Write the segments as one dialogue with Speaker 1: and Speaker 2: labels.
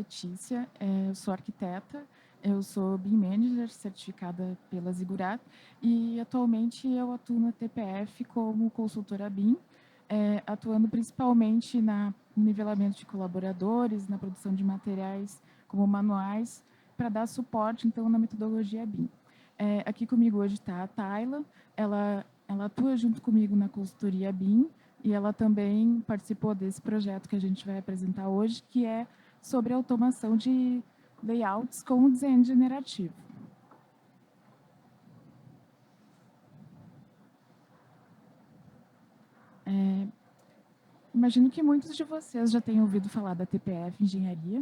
Speaker 1: Letícia, eu sou arquiteta, eu sou BIM Manager certificada pela Zigurat e atualmente eu atuo na TPF como consultora BIM, atuando principalmente no nivelamento de colaboradores, na produção de materiais como manuais, para dar suporte, então, na metodologia BIM. Aqui comigo hoje está a Tayla, ela atua junto comigo na consultoria BIM e ela também participou desse projeto que a gente vai apresentar hoje, que é sobre automação de layouts com design generativo. Imagino que muitos de vocês já tenham ouvido falar da TPF Engenharia.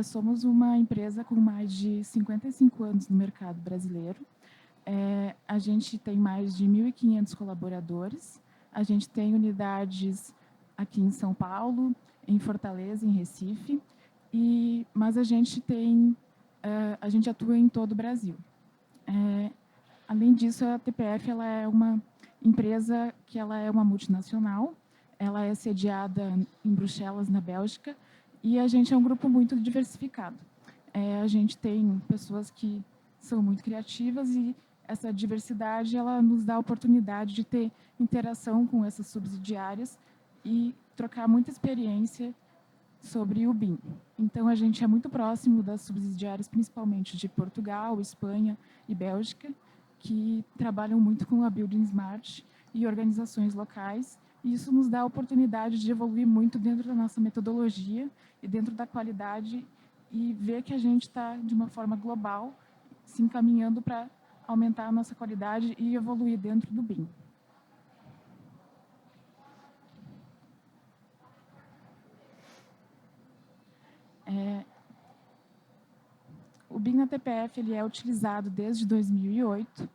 Speaker 1: Somos uma empresa com mais de 55 anos no mercado brasileiro. A gente tem mais de 1.500 colaboradores. A gente tem unidades aqui em São Paulo, em Fortaleza, em Recife, mas a gente atua em todo o Brasil. Além disso, a TPF ela é uma empresa que ela é uma multinacional. Ela é sediada em Bruxelas, na Bélgica, e a gente é um grupo muito diversificado. A gente tem pessoas que são muito criativas e essa diversidade ela nos dá a oportunidade de ter interação com essas subsidiárias e trocar muita experiência sobre o BIM. Então, a gente é muito próximo das subsidiárias, principalmente de Portugal, Espanha e Bélgica, que trabalham muito com a Building Smart e organizações locais. E isso nos dá a oportunidade de evoluir muito dentro da nossa metodologia e dentro da qualidade e ver que a gente está, de uma forma global, se encaminhando para aumentar a nossa qualidade e evoluir dentro do BIM. O BIM na TPF ele é utilizado desde 2008.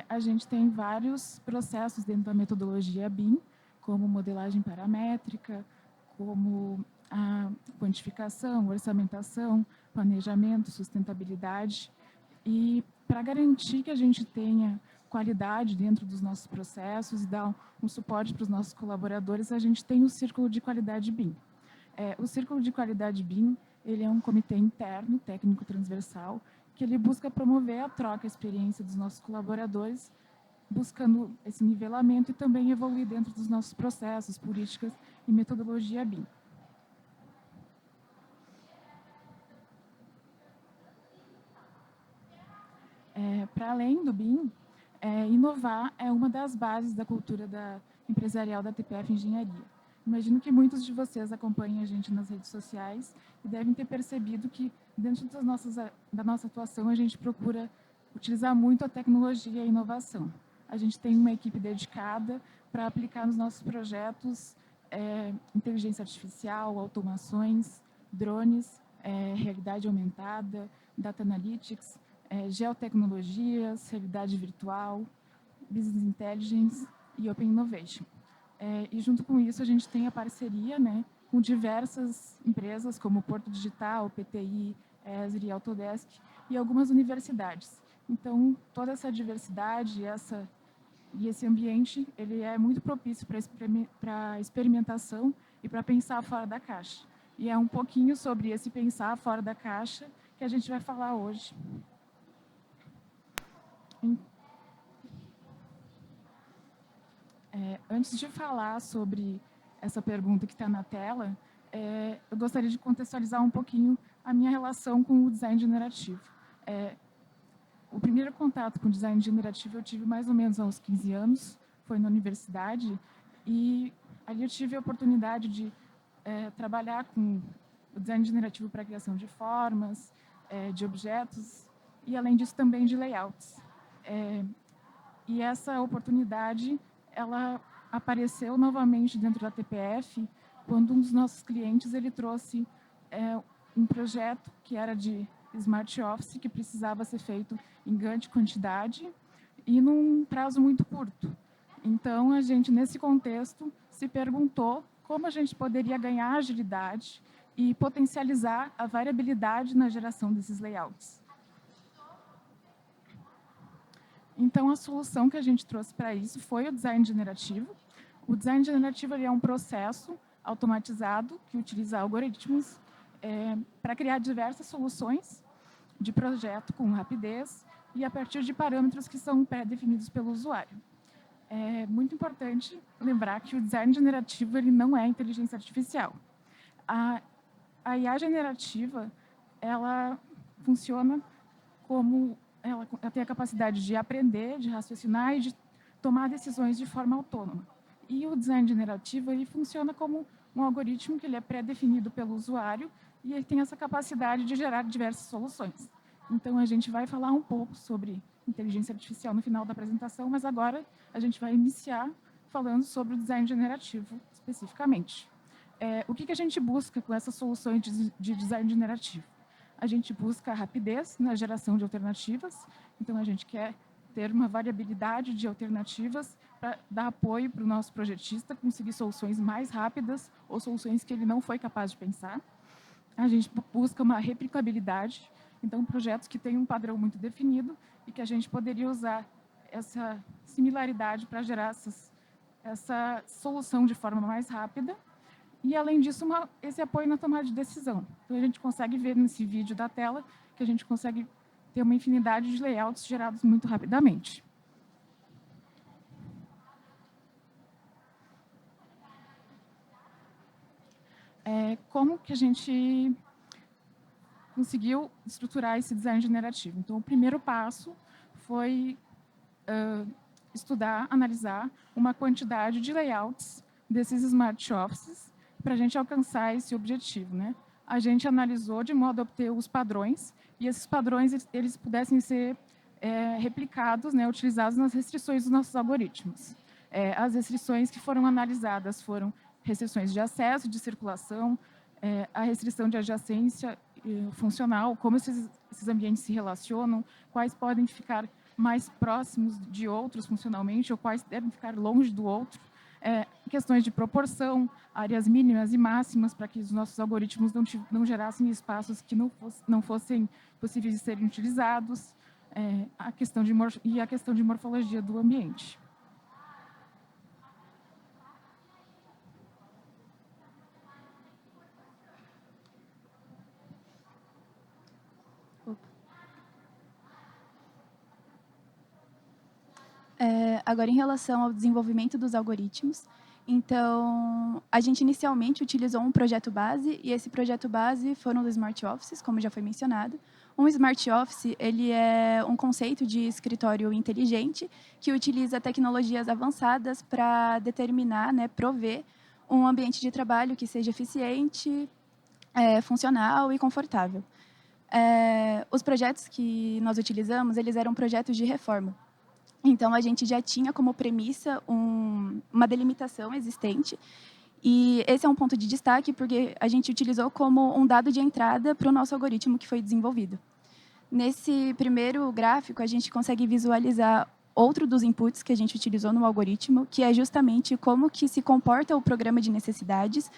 Speaker 1: A gente tem vários processos dentro da metodologia BIM, como modelagem paramétrica, como a quantificação, orçamentação, planejamento, sustentabilidade. E para garantir que a gente tenha qualidade dentro dos nossos processos e dar um suporte para os nossos colaboradores, a gente tem o Círculo de Qualidade BIM. O Círculo de Qualidade BIM ele é um comitê interno, técnico transversal, que ele busca promover a troca, a experiência dos nossos colaboradores, buscando esse nivelamento e também evoluir dentro dos nossos processos, políticas e metodologia BIM. Para além do BIM, inovar é uma das bases da cultura empresarial da TPF Engenharia. Imagino que muitos de vocês acompanhem a gente nas redes sociais e devem ter percebido que, dentro da nossa atuação, a gente procura utilizar muito a tecnologia e a inovação. A gente tem uma equipe dedicada para aplicar nos nossos projetos inteligência artificial, automações, drones, realidade aumentada, data analytics, geotecnologias, realidade virtual, business intelligence e open innovation. E junto com isso a gente tem a parceria, com diversas empresas como Porto Digital, PTI, Esri, Autodesk e algumas universidades. Então, toda essa diversidade e esse ambiente ele é muito propício para experimentação e para pensar fora da caixa. E é um pouquinho sobre esse pensar fora da caixa que a gente vai falar hoje. Antes de falar sobre essa pergunta que está na tela, eu gostaria de contextualizar um pouquinho a minha relação com o design generativo. O primeiro contato com o design generativo eu tive mais ou menos aos 15 anos, foi na universidade, e ali eu tive a oportunidade de trabalhar com o design generativo para a criação de formas, de objetos, e além disso também de layouts. E essa oportunidade ela apareceu novamente dentro da TPF quando um dos nossos clientes ele trouxe um projeto que era de Smart Office, que precisava ser feito em grande quantidade e num prazo muito curto. Então, a gente, nesse contexto, se perguntou como a gente poderia ganhar agilidade e potencializar a variabilidade na geração desses layouts. Então, a solução que a gente trouxe para isso foi o design generativo. O design generativo é um processo automatizado que utiliza algoritmos para criar diversas soluções de projeto com rapidez e a partir de parâmetros que são pré-definidos pelo usuário. É muito importante lembrar que o design generativo ele não é inteligência artificial. A IA generativa, ela funciona como ela tem a capacidade de aprender, de raciocinar e de tomar decisões de forma autônoma. E o design generativo ele funciona como um algoritmo que ele é pré-definido pelo usuário e ele tem essa capacidade de gerar diversas soluções. Então, a gente vai falar um pouco sobre inteligência artificial no final da apresentação, mas agora a gente vai iniciar falando sobre o design generativo especificamente. O que a gente busca com essas soluções de design generativo? A gente busca rapidez na geração de alternativas, então a gente quer ter uma variabilidade de alternativas para dar apoio para o nosso projetista conseguir soluções mais rápidas ou soluções que ele não foi capaz de pensar. A gente busca uma replicabilidade, então projetos que têm um padrão muito definido e que a gente poderia usar essa similaridade para gerar essa solução de forma mais rápida. E, além disso, esse apoio na tomada de decisão. Então, a gente consegue ver nesse vídeo da tela que a gente consegue ter uma infinidade de layouts gerados muito rapidamente. Como que a gente conseguiu estruturar esse design generativo? Então, o primeiro passo foi estudar, analisar uma quantidade de layouts desses smart offices para a gente alcançar esse objetivo, né? A gente analisou de modo a obter os padrões e esses padrões eles pudessem ser replicados, né, utilizados nas restrições dos nossos algoritmos. As restrições que foram analisadas foram restrições de acesso, de circulação, a restrição de adjacência funcional, como esses ambientes se relacionam, quais podem ficar mais próximos de outros funcionalmente ou quais devem ficar longe do outro. Questões de proporção, áreas mínimas e máximas para que os nossos algoritmos não gerassem espaços que não fossem possíveis de serem utilizados, a questão de morfologia do ambiente.
Speaker 2: Agora, em relação ao desenvolvimento dos algoritmos, então, a gente inicialmente utilizou um projeto base, e esse projeto base foram os Smart Offices, como já foi mencionado. Um Smart Office ele é um conceito de escritório inteligente que utiliza tecnologias avançadas para determinar, né, prover um ambiente de trabalho que seja eficiente, funcional e confortável. Os projetos que nós utilizamos, eles eram projetos de reforma. Então, a gente já tinha como premissa uma delimitação existente. E esse é um ponto de destaque, porque a gente utilizou como um dado de entrada para o nosso algoritmo que foi desenvolvido. Nesse primeiro gráfico, a gente consegue visualizar outro dos inputs que a gente utilizou no algoritmo, que é justamente como que se comporta o programa de necessidades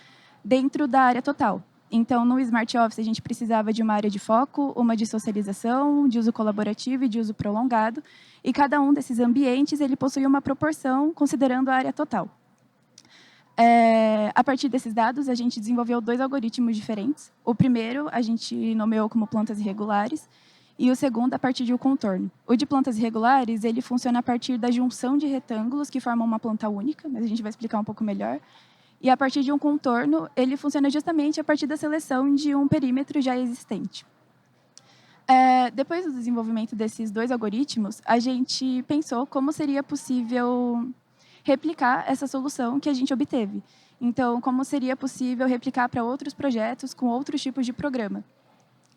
Speaker 2: dentro da área total. Então, no Smart Office, a gente precisava de uma área de foco, uma de socialização, de uso colaborativo e de uso prolongado. E cada um desses ambientes ele possui uma proporção, considerando a área total. A partir desses dados, a gente desenvolveu 2 algoritmos diferentes. O primeiro, a gente nomeou como plantas irregulares, e o segundo, a partir de um contorno. O de plantas irregulares, ele funciona a partir da junção de retângulos que formam uma planta única, mas a gente vai explicar um pouco melhor. E, a partir de um contorno, ele funciona justamente a partir da seleção de um perímetro já existente. Depois do desenvolvimento desses 2 algoritmos, a gente pensou como seria possível replicar essa solução que a gente obteve. Então, como seria possível replicar para outros projetos com outros tipos de programa.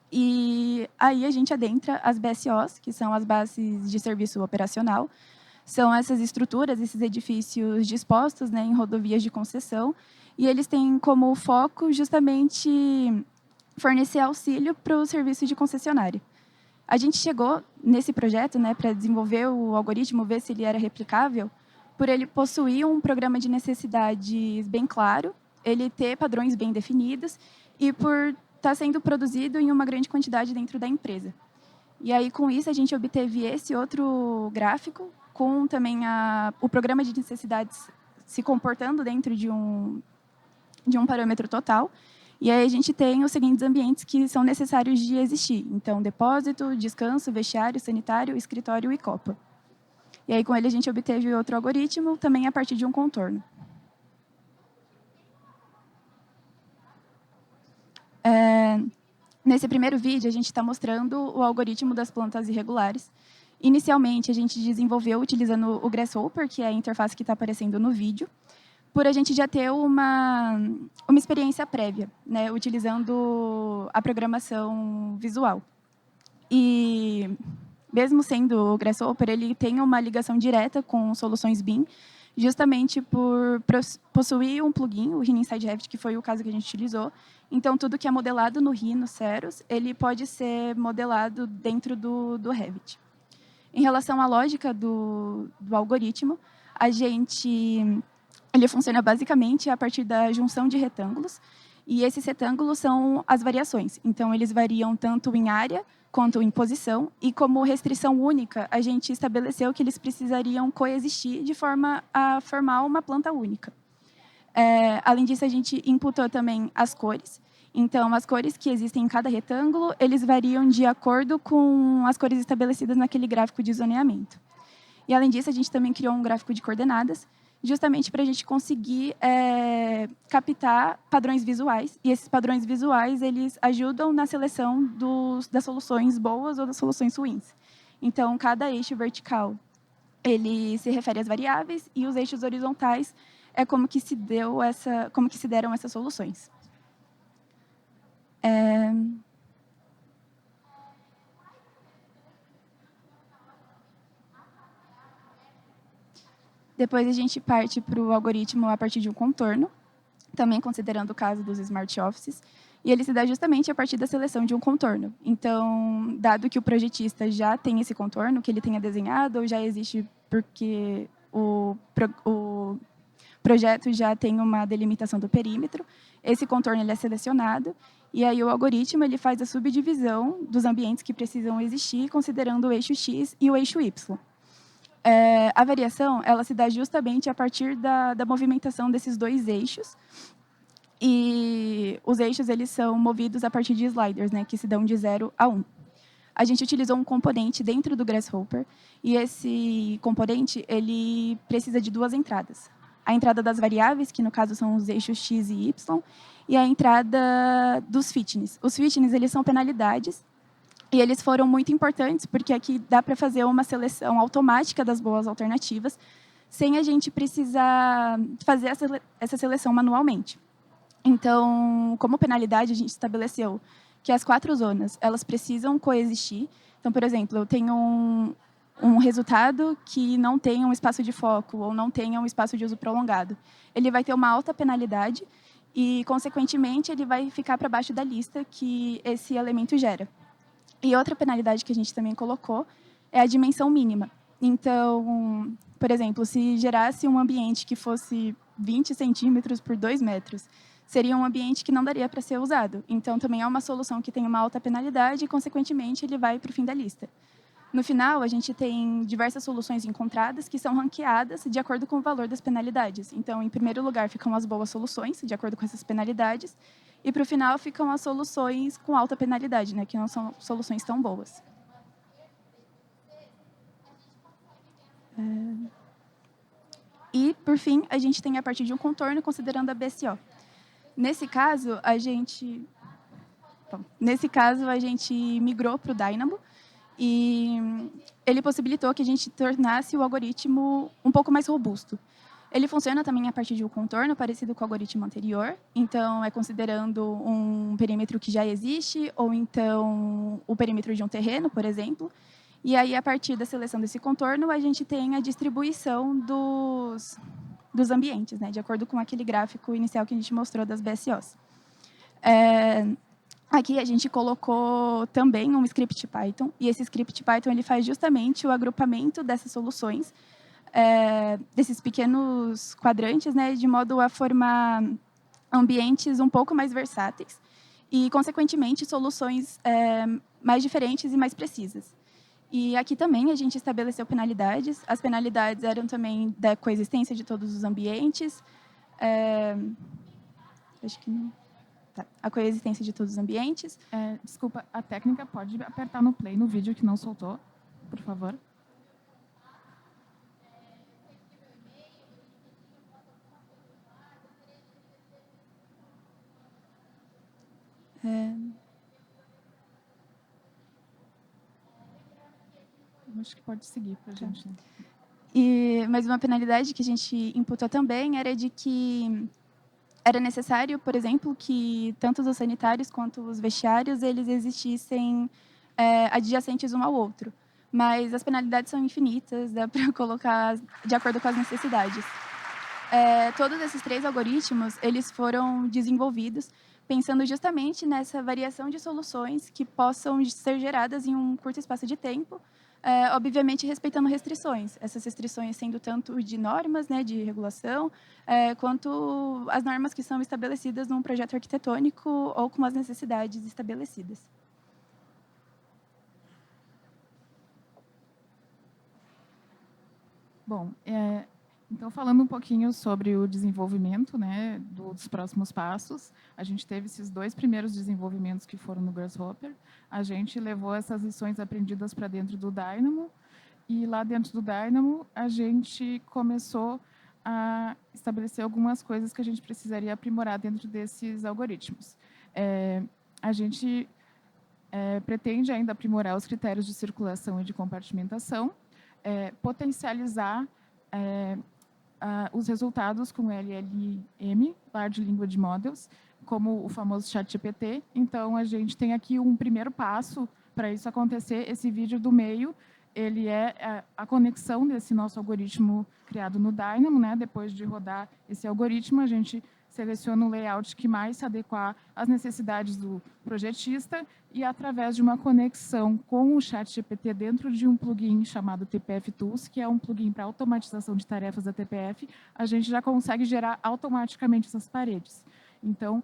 Speaker 2: E aí a gente adentra as BSOs, que são as bases de serviço operacional. São essas estruturas, esses edifícios dispostos, né, em rodovias de concessão, e eles têm como foco justamente fornecer auxílio para o serviço de concessionária. A gente chegou nesse projeto, né, para desenvolver o algoritmo, ver se ele era replicável, por ele possuir um programa de necessidades bem claro, ele ter padrões bem definidos e por estar sendo produzido em uma grande quantidade dentro da empresa. E aí, com isso, a gente obteve esse outro gráfico, com também o programa de necessidades se comportando dentro de um parâmetro total. E aí a gente tem os seguintes ambientes que são necessários de existir. Então, depósito, descanso, vestiário, sanitário, escritório e copa. E aí, com ele, a gente obteve outro algoritmo, também a partir de um contorno. Nesse primeiro vídeo, a gente está mostrando o algoritmo das plantas irregulares. Inicialmente, a gente desenvolveu utilizando o Grasshopper, que é a interface que está aparecendo no vídeo, por a gente já ter uma experiência prévia, né, utilizando a programação visual. E, mesmo sendo o Grasshopper, ele tem uma ligação direta com soluções BIM, justamente por possuir um plugin, o Rhino Inside Revit, que foi o caso que a gente utilizou. Então, tudo que é modelado no Rhino Ceros, ele pode ser modelado dentro do Revit. Em relação à lógica do algoritmo, ele funciona basicamente a partir da junção de retângulos, e esses retângulos são as variações. Então, eles variam tanto em área quanto em posição, e como restrição única, a gente estabeleceu que eles precisariam coexistir de forma a formar uma planta única. Além disso, a gente imputou também as cores. Então, as cores que existem em cada retângulo, eles variam de acordo com as cores estabelecidas naquele gráfico de zoneamento. E, além disso, a gente também criou um gráfico de coordenadas, justamente para a gente conseguir captar padrões visuais. E esses padrões visuais, eles ajudam na seleção das soluções boas ou das soluções ruins. Então, cada eixo vertical, ele se refere às variáveis, e os eixos horizontais é como que se deram essas soluções. Depois a gente parte para o algoritmo a partir de um contorno, também considerando o caso dos Smart Offices, e ele se dá justamente a partir da seleção de um contorno. Então, dado que o projetista já tem esse contorno, que ele tenha desenhado, ou já existe porque o projeto já tem uma delimitação do perímetro, esse contorno ele é selecionado, e aí o algoritmo ele faz a subdivisão dos ambientes que precisam existir, considerando o eixo X e o eixo Y. A variação ela se dá justamente a partir da movimentação desses dois eixos, e os eixos eles são movidos a partir de sliders, né, que se dão de 0 a 1. A gente utilizou um componente dentro do Grasshopper, e esse componente ele precisa de duas entradas. A entrada das variáveis, que no caso são os eixos X e Y, e a entrada dos fitness. Os fitness eles são penalidades, e eles foram muito importantes, porque aqui dá para fazer uma seleção automática das boas alternativas, sem a gente precisar fazer essa seleção manualmente. Então, como penalidade, a gente estabeleceu que as 4 zonas elas precisam coexistir. Então, por exemplo, eu tenho um resultado que não tenha um espaço de foco ou não tenha um espaço de uso prolongado. Ele vai ter uma alta penalidade e, consequentemente, ele vai ficar para baixo da lista que esse elemento gera. E outra penalidade que a gente também colocou é a dimensão mínima. Então, por exemplo, se gerasse um ambiente que fosse 20 centímetros por 2 metros, seria um ambiente que não daria para ser usado. Então, também é uma solução que tem uma alta penalidade e, consequentemente, ele vai para o fim da lista. No final, a gente tem diversas soluções encontradas que são ranqueadas de acordo com o valor das penalidades. Então, em primeiro lugar, ficam as boas soluções, de acordo com essas penalidades, e, para o final, ficam as soluções com alta penalidade, né, que não são soluções tão boas. E, por fim, a gente tem a partir de um contorno, considerando a BSO. Nesse caso, a gente migrou para o Dynamo, e ele possibilitou que a gente tornasse o algoritmo um pouco mais robusto. Ele funciona também a partir de um contorno parecido com o algoritmo anterior, então é considerando um perímetro que já existe, ou então o perímetro de um terreno, por exemplo. E aí, a partir da seleção desse contorno, a gente tem a distribuição dos ambientes, né, de acordo com aquele gráfico inicial que a gente mostrou das BSOs. Aqui a gente colocou também um script Python, e esse script Python ele faz justamente o agrupamento dessas soluções, desses pequenos quadrantes, né, de modo a formar ambientes um pouco mais versáteis e, consequentemente, soluções mais diferentes e mais precisas. E aqui também a gente estabeleceu penalidades. As penalidades eram também da coexistência de todos os ambientes. Acho que não. A coexistência de todos os ambientes.
Speaker 1: Desculpa, a técnica pode apertar no play no vídeo que não soltou, por favor. Acho que pode seguir para a gente.
Speaker 2: Mas uma penalidade que a gente imputou também era de que era necessário, por exemplo, que tanto os sanitários quanto os vestiários eles existissem adjacentes um ao outro. Mas as penalidades são infinitas, dá para colocar de acordo com as necessidades. Todos esses 3 algoritmos eles foram desenvolvidos pensando justamente nessa variação de soluções que possam ser geradas em um curto espaço de tempo, obviamente respeitando restrições. Essas restrições sendo tanto de normas, né, de regulação, quanto as normas que são estabelecidas num projeto arquitetônico ou com as necessidades estabelecidas.
Speaker 1: Bom, então, falando um pouquinho sobre o desenvolvimento, né, dos próximos passos, a gente teve esses 2 primeiros desenvolvimentos que foram no Grasshopper. A gente levou essas lições aprendidas para dentro do Dynamo, e lá dentro do Dynamo a gente começou a estabelecer algumas coisas que a gente precisaria aprimorar dentro desses algoritmos. A gente pretende ainda aprimorar os critérios de circulação e de compartimentação, potencializar os resultados com LLM, Large Language Models, como o famoso ChatGPT. Então, a gente tem aqui um primeiro passo para isso acontecer. Esse vídeo do meio, ele é a conexão desse nosso algoritmo criado no Dynamo, né? Depois de rodar esse algoritmo, a gente seleciona o layout que mais se adequar às necessidades do projetista e, através de uma conexão com o ChatGPT dentro de um plugin chamado TPF Tools, que é um plugin para automatização de tarefas da TPF, a gente já consegue gerar automaticamente essas paredes. Então,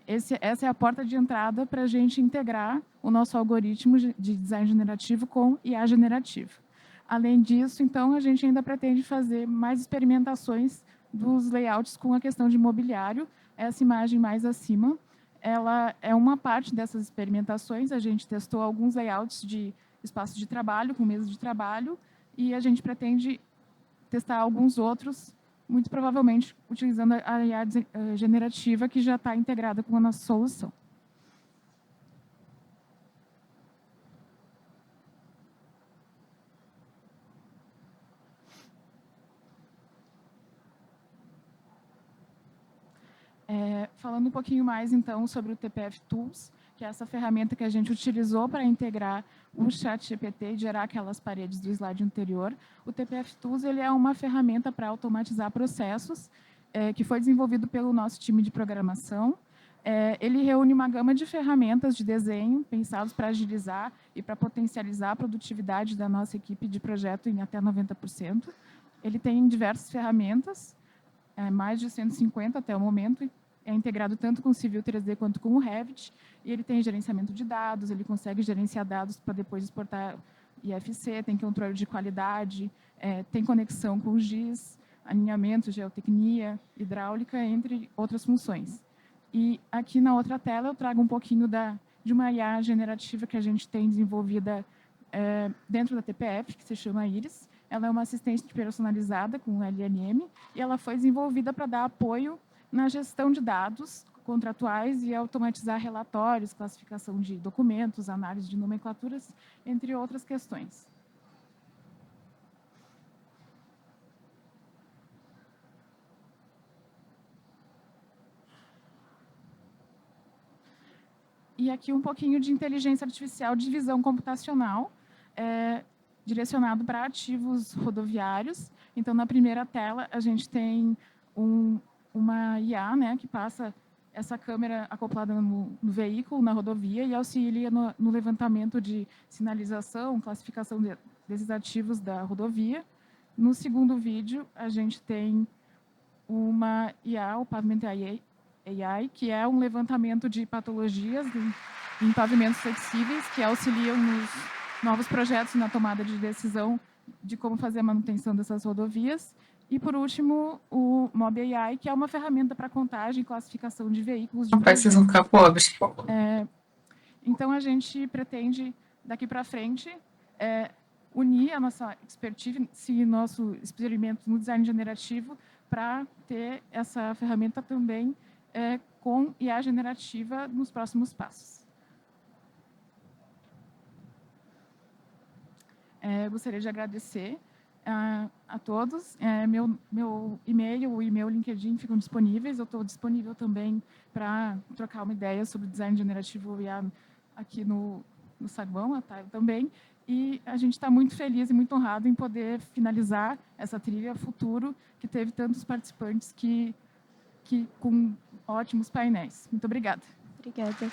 Speaker 1: essa é a porta de entrada para a gente integrar o nosso algoritmo de design generativo com IA generativo. Além disso, então, a gente ainda pretende fazer mais experimentações dos layouts com a questão de mobiliário. Essa imagem mais acima, ela é uma parte dessas experimentações. A gente testou alguns layouts de espaço de trabalho, com mesa de trabalho, e a gente pretende testar alguns outros, muito provavelmente utilizando a IA generativa, que já está integrada com a nossa solução. Falando um pouquinho mais, então, sobre o TPF Tools, que é essa ferramenta que a gente utilizou para integrar o ChatGPT e gerar aquelas paredes do slide anterior. O TPF Tools ele é uma ferramenta para automatizar processos, que foi desenvolvido pelo nosso time de programação. Ele reúne uma gama de ferramentas de desenho pensados para agilizar e para potencializar a produtividade da nossa equipe de projeto em até 90%. Ele tem diversas ferramentas, mais de 150 até o momento, é integrado tanto com o Civil 3D quanto com o Revit, e ele tem gerenciamento de dados, ele consegue gerenciar dados para depois exportar IFC, tem controle de qualidade, tem conexão com o GIS, alinhamento, geotecnia, hidráulica, entre outras funções. E aqui na outra tela eu trago um pouquinho de uma IA generativa que a gente tem desenvolvida dentro da TPF, que se chama Iris. Ela é uma assistente personalizada com LLM, e ela foi desenvolvida para dar apoio na gestão de dados contratuais e automatizar relatórios, classificação de documentos, análise de nomenclaturas, entre outras questões. E aqui um pouquinho de inteligência artificial de visão computacional, direcionado para ativos rodoviários. Então, na primeira tela, a gente tem uma IA, né, que passa essa câmera acoplada no veículo, na rodovia, e auxilia no levantamento de sinalização, classificação desses ativos da rodovia. No segundo vídeo, a gente tem uma IA, o Pavement AI, que é um levantamento de patologias em pavimentos flexíveis, que auxiliam nos novos projetos na tomada de decisão de como fazer a manutenção dessas rodovias. E, por último, o Mob AI, que é uma ferramenta para contagem e classificação de veículos de
Speaker 3: Rapaz, vocês vão ficar pobres.
Speaker 1: Então, a gente pretende, daqui para frente, unir a nossa expertise e nosso experimento no design generativo para ter essa ferramenta também com IA generativa nos próximos passos. Gostaria de agradecer a todos. Meu e-mail e meu LinkedIn ficam disponíveis. Eu estou disponível também para trocar uma ideia sobre design generativo IA aqui no Saguão, a Thay também. E a gente está muito feliz e muito honrado em poder finalizar essa trilha Futuro, que teve tantos participantes com ótimos painéis. Muito obrigada.
Speaker 2: Obrigada.